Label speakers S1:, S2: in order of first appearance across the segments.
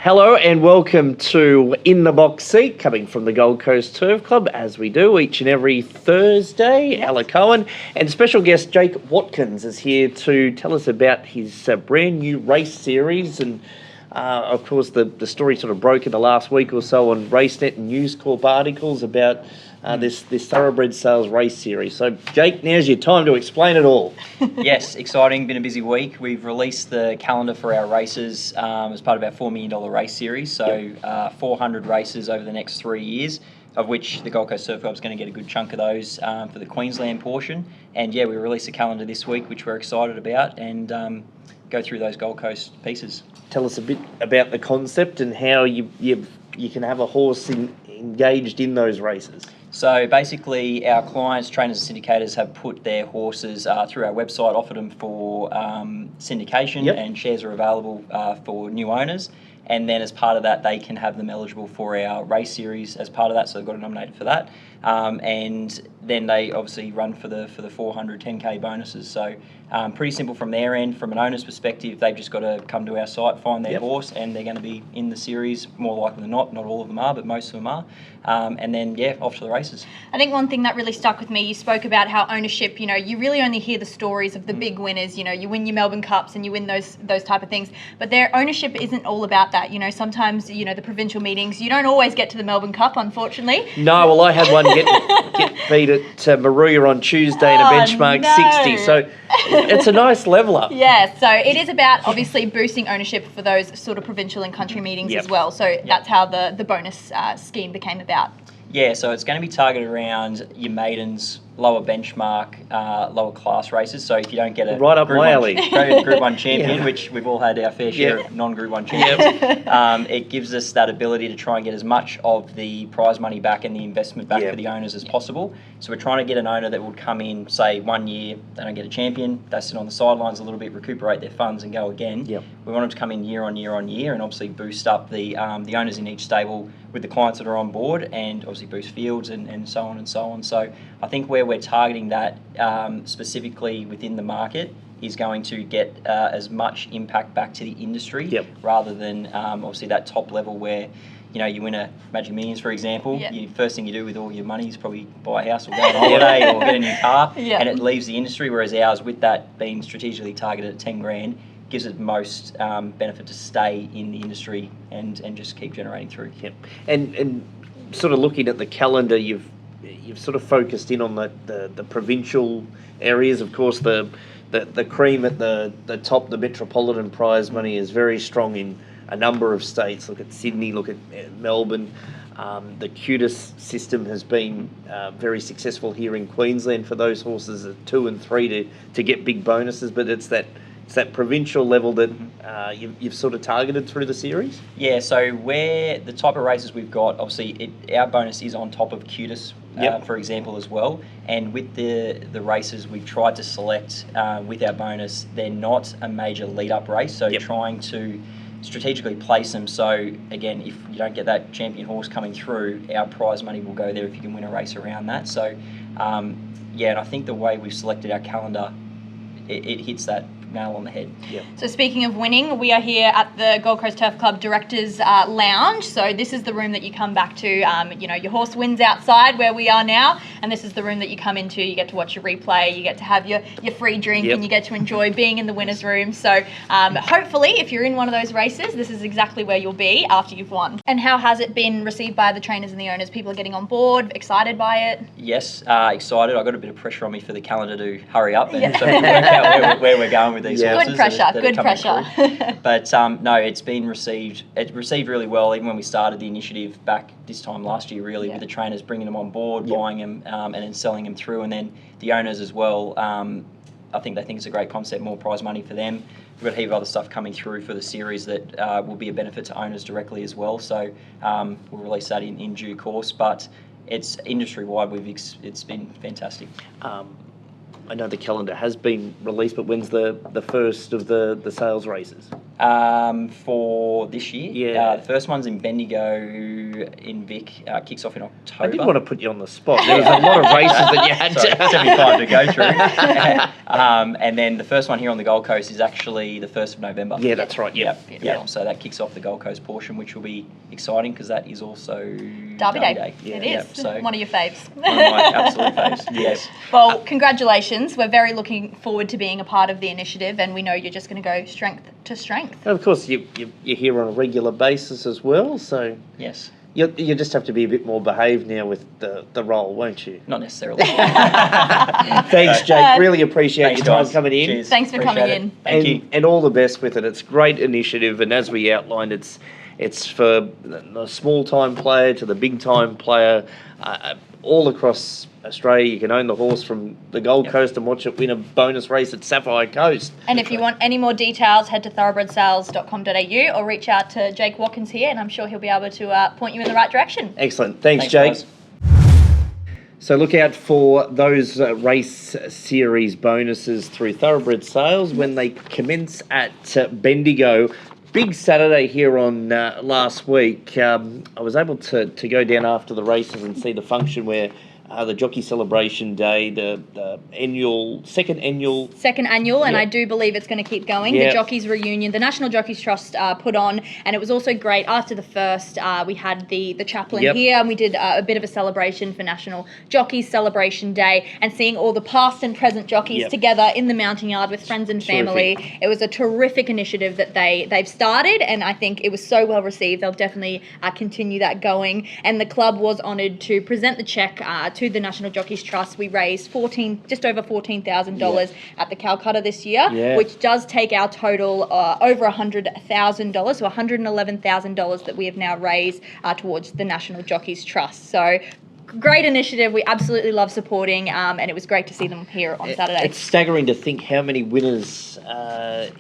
S1: Hello and welcome to In the Box Seat, coming from the Gold Coast Turf Club, as we do each and every Thursday. Ella Cohen and special guest Jake Watkins is here to tell us about his brand new race series. And of course, the story sort of broke in the last week or so on RaceNet and News Corp articles about this Thoroughbred Sales Race Series. So, Jake, now's your time to explain it all.
S2: Yes, exciting. Been a busy week. We've released the calendar for our races as part of our $4 million race series. So, 400 races over the next 3 years, of which the Gold Coast Surf Club is going to get a good chunk of those for the Queensland portion. And yeah, we released a calendar this week, which we're excited about, and go through those Gold Coast pieces.
S1: Tell us a bit about the concept and how you can have a horse engaged in those races.
S2: So basically, our clients, trainers and syndicators have put their horses through our website, offered them for syndication, and shares are available for new owners. And then as part of that, they can have them eligible for our race series as part of that, so they've got a nominated for that. And then they obviously run for the 400 10K bonuses. So pretty simple from their end. From an owner's perspective, they've just got to come to our site, find their horse, and they're going to be in the series more likely than not. Not all of them are, but most of them are. And then, off to the races.
S3: I think one thing that really stuck with me, you spoke about how ownership, you really only hear the stories of the big winners. You win your Melbourne Cups and you win those type of things. But their ownership isn't all about that. Sometimes, the provincial meetings, you don't always get to the Melbourne Cup, unfortunately.
S1: No, well, I had one get beat at Maruya on Tuesday in a benchmark 60. So it's a nice level up.
S3: Yeah, so it is about obviously boosting ownership for those sort of provincial and country meetings as well. So that's how the bonus scheme became about.
S2: Yeah, so it's going to be targeted around your maidens, lower benchmark, lower class races. So if you don't get a
S1: right up my alley
S2: Group 1 champion, which we've all had our fair share of non-Group 1 champions, it gives us that ability to try and get as much of the prize money back and the investment back for the owners as possible. So we're trying to get an owner that would come in, say 1 year, they don't get a champion, they sit on the sidelines a little bit, recuperate their funds and go again. We want them to come in year on year on year and obviously boost up the owners in each stable with the clients that are on board, and obviously boost fields and so on and so on. So I think where we're targeting that specifically within the market is going to get as much impact back to the industry rather than obviously that top level where you win a Magic Millions, for example. First thing you do with all your money is probably buy a house or go on holiday or get a new car, and it leaves the industry. Whereas ours, with that being strategically targeted at 10 grand, gives it most benefit to stay in the industry and just keep generating through.
S1: And sort of looking at the calendar, you've sort of focused in on the provincial areas. Of course, the cream at the top, the metropolitan prize money, is very strong in a number of states. Look at Sydney, look at Melbourne. The QTIS system has been very successful here in Queensland for those horses at 2 and 3 to get big bonuses, but it's that provincial level that you've sort of targeted through the series? Yeah,
S2: so where the type of races we've got, obviously our bonus is on top of QTIS, for example, as well. And with the races we've tried to select with our bonus, they're not a major lead-up race, so trying to strategically place them. So again, if you don't get that champion horse coming through, our prize money will go there if you can win a race around that. So and I think the way we've selected our calendar, it hits that nail on the head.
S3: So speaking of winning, we are here at the Gold Coast Turf Club Directors Lounge. So this is the room that you come back to. Your horse wins outside where we are now, and this is the room that you come into. You get to watch your replay, you get to have your free drink, and you get to enjoy being in the winner's room. So hopefully, if you're in one of those races, this is exactly where you'll be after you've won. And how has it been received by the trainers and the owners? People are getting on board, excited by it?
S2: Yes, excited. I got a bit of pressure on me for the calendar to hurry up and so we can work out where we're going with these horses.
S3: Good pressure, good pressure.
S2: But no, it's been received really well, even when we started the initiative back this time last year, really, with the trainers bringing them on board, buying them, and then selling them through, and then the owners as well. I think they think it's a great concept, more prize money for them. We've got a heap of other stuff coming through for the series that will be a benefit to owners directly as well. So we'll release that in due course, but it's industry-wide. It's been fantastic.
S1: I know the calendar has been released, but when's the first of the sales races?
S2: For this year,
S1: Yeah.
S2: the first one's in Bendigo in Vic. Kicks off in October.
S1: I didn't want to put you on the spot. There was a lot of races that you had.
S2: Sorry, 75 to go through. And then the first one here on the Gold Coast is actually the 1st of November.
S1: Yeah, that's right. Yep.
S2: Yep. So that kicks off the Gold Coast portion, which will be exciting because that is also
S3: Derby Day.
S1: Yeah.
S3: It is.
S2: Yep, so
S3: one of your faves.
S2: one of my absolute faves. Yes.
S3: Well, congratulations. We're very looking forward to being a part of the initiative, and we know you're just going to go strength to strength.
S1: And of course, you're here on a regular basis as well, so
S2: Yes.
S1: you just have to be a bit more behaved now with the role, won't you?
S2: Not necessarily.
S1: Thanks, Jake. Really appreciate
S2: Thanks,
S1: your time
S2: guys.
S1: coming in.
S2: Cheers.
S3: Thanks for coming
S2: Appreciate it.
S3: in.
S2: Thank you.
S1: And all the best with it. It's a great initiative, and as we outlined, it's for the small-time player to the big-time player, all across Australia. You can own the horse from the Gold Coast and watch it win a bonus race at Sapphire Coast.
S3: And if you want any more details, head to thoroughbredsales.com.au or reach out to Jake Watkins here, and I'm sure he'll be able to point you in the right direction.
S1: Excellent. Thanks, Jake.
S2: Guys.
S1: So look out for those race series bonuses through Thoroughbred Sales when they commence at Bendigo. Big Saturday here on last week. I was able to go down after the races and see the function where the Jockey Celebration Day, the second annual,
S3: And
S1: Yeah.
S3: I do believe it's going to keep going.
S1: Yeah.
S3: The Jockeys Reunion, the National Jockeys Trust put on, and it was also great. After the first, we had the chaplain
S1: Yep.
S3: here, and we did a bit of a celebration for National Jockeys Celebration Day, and seeing all the past and present jockeys
S1: Yep.
S3: together in the mounting yard with friends and family.
S1: Terrific.
S3: It was a terrific initiative that they've started, and I think it was so well received. They'll definitely continue that going. And the club was honoured to present the cheque to the National Jockeys Trust. We raised just over $14,000 at the Calcutta this year,
S1: Yeah.
S3: which does take our total over $100,000, so $111,000 that we have now raised towards the National Jockeys Trust. So great initiative. We absolutely love supporting, and it was great to see them here on Saturday.
S1: It's staggering to think how many winners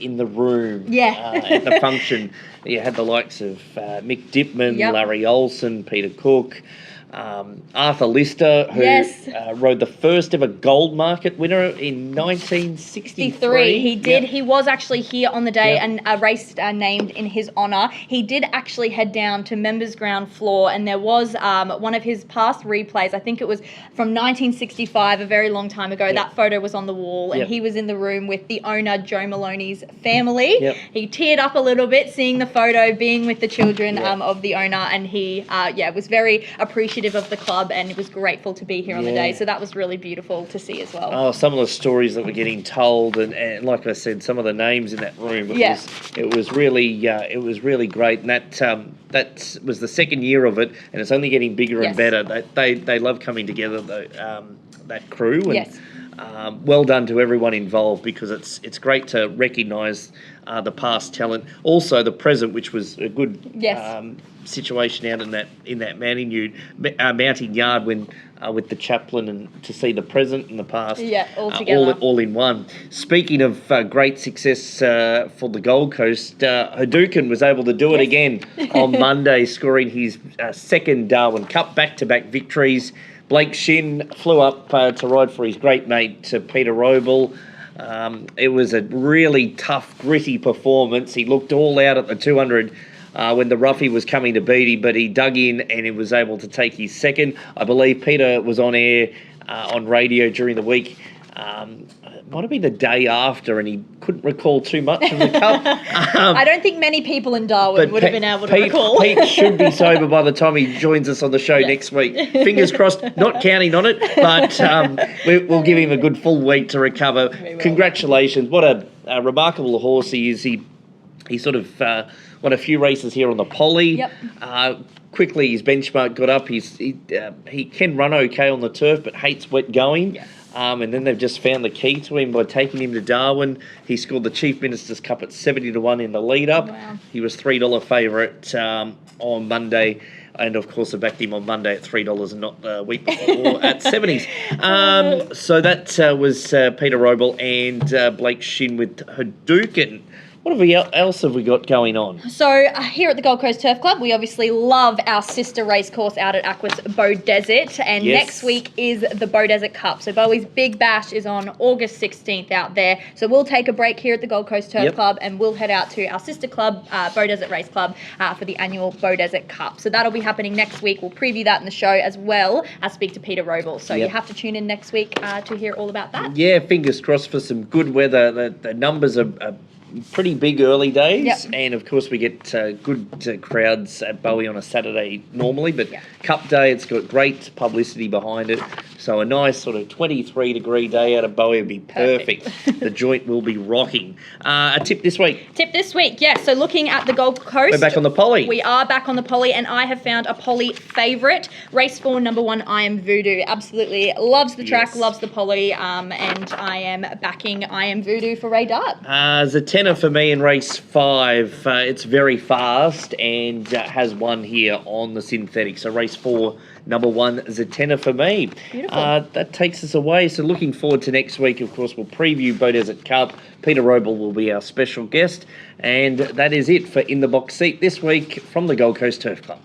S1: in the room
S3: Yeah.
S1: at the function. You had the likes of Mick Dipman,
S3: Yep.
S1: Larry Olsen, Peter Cook, Arthur Lister, who
S3: Yes.
S1: rode the first ever gold market winner in 1963.
S3: He did.
S1: Yep.
S3: He was actually here on the day,
S1: Yep.
S3: and a race named in his honour. He did actually head down to members' ground floor, and there was one of his past replays. I think it was from 1965, a very long time ago.
S1: Yep.
S3: That photo was on the wall, and
S1: Yep.
S3: he was in the room with the owner, Joe Maloney's family.
S1: Yep.
S3: He teared up a little bit seeing the photo, being with the children
S1: Yep.
S3: of the owner, and he was very appreciative of the club and was grateful to be here on the day.
S1: Yeah.
S3: So that was really beautiful to see as well.
S1: Oh, some of the stories that were getting told, and like I said, some of the names in that room. It was really great, and that was the second year of it, and it's only getting bigger
S3: Yes.
S1: and better. They love coming together, that crew. And,
S3: Yes.
S1: well done to everyone involved, because it's great to recognise the past talent, also the present, which was a good
S3: Yes.
S1: situation out in that mounting yard when with the chaplain, and to see the present and the past
S3: all together.
S1: all in one. Speaking of great success for the Gold Coast, Hadouken was able to do it again on Monday, scoring his second Darwin Cup, back-to-back victories. Blake Shin flew up to ride for his great mate Peter Roble. It was a really tough, gritty performance. He looked all out at the 200 when the roughie was coming to beat him, but he dug in and he was able to take his second. I believe Peter was on air on radio during the week. It might have been the day after, and he couldn't recall too much of the cup.
S3: I don't think many people in Darwin would have been able to recall.
S1: Pete should be sober by the time he joins us on the show next week. Fingers crossed, not counting on it, but we'll give him a good full week to recover. Congratulations. What a remarkable horse he is. He sort of won a few races here on the Poly.
S3: Yep.
S1: Quickly, his benchmark got up. He can run okay on the turf, but hates wet going.
S3: Yes.
S1: And then they've just found the key to him by taking him to Darwin. He scored the Chief Minister's Cup at 70-1 in the lead-up. Wow. He was $3 favourite on Monday. And, of course, I backed him on Monday at $3 and not the week before at 70s. So that was Peter Roble and Blake Shin with Hadouken else have we got going on?
S3: So here at the Gold Coast Turf Club, we obviously love our sister race course out at Aquis Bow Desert, and next week is the Bow Desert Cup. So Bowie's Big Bash is on August 16th out there. So we'll take a break here at the Gold Coast Turf Club, and we'll head out to our sister club, Bow Desert Race Club, for the annual Bow Desert Cup. So that'll be happening next week. We'll preview that in the show as well as speak to Peter Roble. So you have to tune in next week to hear all about that.
S1: Yeah, fingers crossed for some good weather. The numbers are pretty big early days, and of course we get good crowds at Bowie on a Saturday normally, but Cup Day, it's got great publicity behind it, so a nice sort of 23-degree day out of Bowie would be perfect. The joint will be rocking. A tip this week?
S3: Yes. So looking at the Gold Coast,
S1: we're back on the Poly.
S3: We are back on the Poly, and I have found a Poly favourite, race 4, number 1, I Am Voodoo. Absolutely loves the track, loves the Poly, and I am backing I Am Voodoo for Ray Dart.
S1: There's a tenner for me in race 5. It's very fast and has won here on the synthetic. So race 4, number 1 is a tenner for me.
S3: Beautiful.
S1: That takes us away. So looking forward to next week. Of course, we'll preview Bow Desert Cup. Peter Roble will be our special guest. And that is it for In the Box Seat this week from the Gold Coast Turf Club.